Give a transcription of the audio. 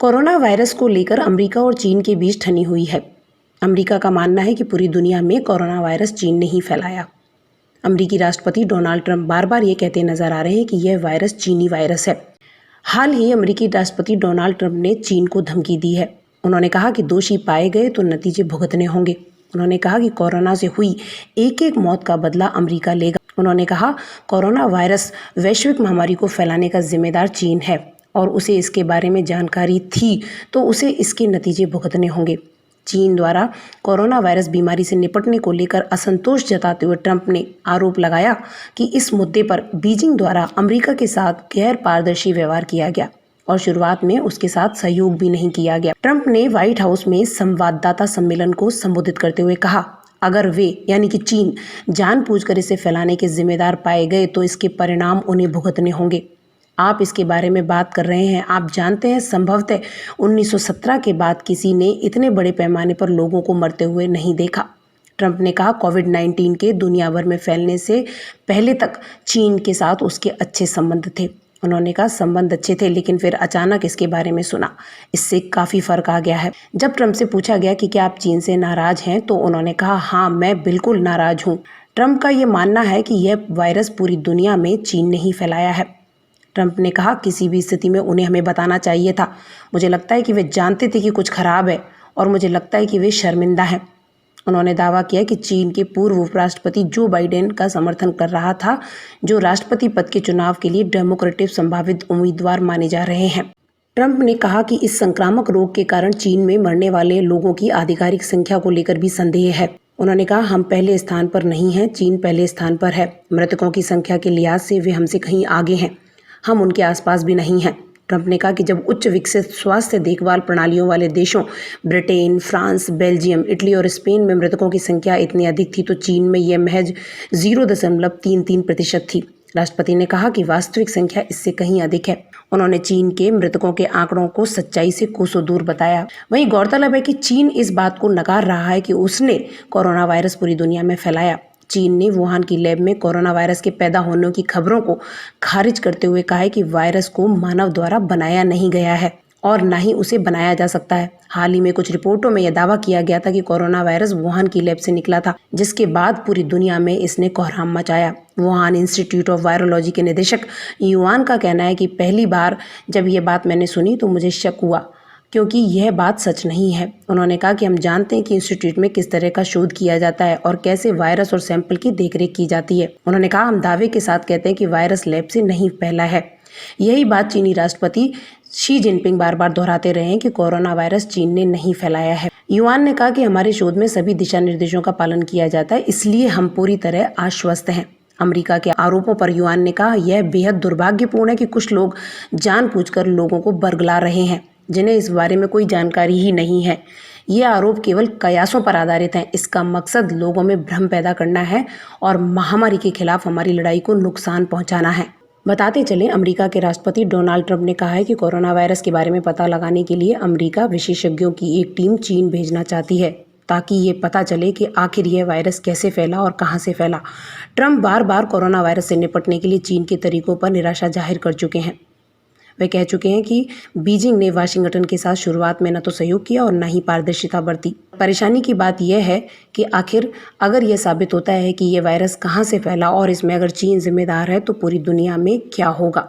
Corona virus को लेकर America और चीन के बीच ठनी हुई है। अमेरिका का मानना है कि पूरी दुनिया में कोरोना वायरस चीन ने ही फैलाया। अमेरिकी राष्ट्रपति डोनाल्ड ट्रंप बार बार ये कहते नजर आ रहे हैं कि यह वायरस चीनी वायरस है। हाल ही अमेरिकी राष्ट्रपति डोनाल्ड ट्रंप ने चीन को धमकी दी है। उन्होंने कहा कि दोषी पाए गए तो नतीजे भुगतने होंगे। उन्होंने कहा कि कोरोना से हुई एक एक मौत का बदला अमेरिका लेगा। उन्होंने कहा कोरोना वायरस वैश्विक महामारी को फैलाने का जिम्मेदार चीन है और उसे इसके बारे में जानकारी थी तो उसे इसके नतीजे भुगतने होंगे। चीन द्वारा कोरोना वायरस बीमारी से निपटने को लेकर असंतोष जताते हुए ट्रंप ने आरोप लगाया कि इस मुद्दे पर बीजिंग द्वारा अमेरिका के साथ गैर पारदर्शी व्यवहार किया गया और शुरुआत में उसके साथ सहयोग भी नहीं किया गया। ट्रंप ने व्हाइट हाउस में संवाददाता सम्मेलन को संबोधित करते हुए कहा, अगर वे यानी कि चीन जानबूझकर इसे फैलाने के जिम्मेदार पाए गए तो इसके परिणाम उन्हें भुगतने होंगे। आप इसके बारे में बात कर रहे हैं। आप जानते हैं संभवतः 1917 के बाद किसी ने इतने बड़े पैमाने पर लोगों को मरते हुए नहीं देखा। ट्रंप ने कहा कोविड-19 के दुनिया भर में फैलने से पहले तक चीन के साथ उसके अच्छे संबंध थे। उन्होंने कहा संबंध अच्छे थे लेकिन फिर अचानक इसके बारे में सुना, इससे काफ़ी फर्क आ गया है। जब ट्रंप से पूछा गया कि क्या आप चीन से नाराज हैं तो उन्होंने कहा हाँ, मैं बिल्कुल नाराज हूँ। ट्रंप का ये मानना है कि यह वायरस पूरी दुनिया में चीन ने ही फैलाया है। ट्रंप ने कहा किसी भी स्थिति में उन्हें हमें बताना चाहिए था। मुझे लगता है कि वे जानते थे कि कुछ खराब है और मुझे लगता है कि वे शर्मिंदा हैं। उन्होंने दावा किया कि चीन के पूर्व उपराष्ट्रपति जो बाइडेन का समर्थन कर रहा था, जो राष्ट्रपति पद के चुनाव के लिए डेमोक्रेटिक संभावित उम्मीदवार माने जा रहे हैं। ट्रंप ने कहा कि इस संक्रामक रोग के कारण चीन में मरने वाले लोगों की आधिकारिक संख्या को लेकर भी संदेह है। उन्होंने कहा हम पहले स्थान पर नहीं हैं, चीन पहले स्थान पर है। मृतकों की संख्या के लिहाज से वे हमसे कहीं आगे हैं, हम उनके आसपास भी नहीं हैं। ट्रंप ने कहा कि जब उच्च विकसित स्वास्थ्य देखभाल प्रणालियों वाले देशों ब्रिटेन, फ्रांस, बेल्जियम, इटली और स्पेन में मृतकों की संख्या इतनी अधिक थी तो चीन में यह महज 0.33% थी। राष्ट्रपति ने कहा कि वास्तविक संख्या इससे कहीं अधिक है। उन्होंने चीन के मृतकों के आंकड़ों को सच्चाई से कोसों दूर बताया। वहीं गौरतलब है कि चीन इस बात को नकार रहा है कि उसने कोरोना वायरस पूरी दुनिया में फैलाया। चीन ने वुहान की लैब में कोरोना वायरस के पैदा होने की खबरों को खारिज करते हुए कहा है कि वायरस को मानव द्वारा बनाया नहीं गया है और न ही उसे बनाया जा सकता है। हाल ही में कुछ रिपोर्टों में यह दावा किया गया था कि कोरोना वायरस वुहान की लैब से निकला था, जिसके बाद पूरी दुनिया में इसने कोहराम मचाया। वुहान इंस्टीट्यूट ऑफ वायरोलॉजी के निदेशक युआन का कहना है कि पहली बार जब यह बात मैंने सुनी तो मुझे शक हुआ क्योंकि यह बात सच नहीं है। उन्होंने कहा कि हम जानते हैं कि इंस्टीट्यूट में किस तरह का शोध किया जाता है और कैसे वायरस और सैंपल की देखरेख की जाती है। उन्होंने कहा हम दावे के साथ कहते हैं कि वायरस लैब से नहीं फैला है। यही बात चीनी राष्ट्रपति शी जिनपिंग बार बार दोहराते रहे हैं कि कोरोना वायरस चीन ने नहीं फैलाया है। युआन ने कहा कि हमारे शोध में सभी दिशा निर्देशों का पालन किया जाता है, इसलिए हम पूरी तरह आश्वस्त हैं। अमेरिका के आरोपों पर युआन ने कहा यह बेहद दुर्भाग्यपूर्ण है कि कुछ लोग जानबूझकर लोगों को बरगला रहे हैं जिन्हें इस बारे में कोई जानकारी ही नहीं है। ये आरोप केवल कयासों पर आधारित हैं। इसका मकसद लोगों में भ्रम पैदा करना है और महामारी के खिलाफ हमारी लड़ाई को नुकसान पहुंचाना है। बताते चलें, अमेरिका के राष्ट्रपति डोनाल्ड ट्रंप ने कहा है कि कोरोना वायरस के बारे में पता लगाने के लिए अमेरिका विशेषज्ञों की एक टीम चीन भेजना चाहती है ताकि ये पता चले कि आखिर यह वायरस कैसे फैला और कहां से फैला। ट्रंप बार बार कोरोना वायरस से निपटने के लिए चीन के तरीकों पर निराशा जाहिर कर चुके हैं। वे कह चुके हैं कि बीजिंग ने वाशिंगटन के साथ शुरुआत में न तो सहयोग किया और न ही पारदर्शिता बरती। परेशानी की बात यह है कि आखिर अगर यह साबित होता है कि यह वायरस कहां से फैला और इसमें अगर चीन जिम्मेदार है तो पूरी दुनिया में क्या होगा।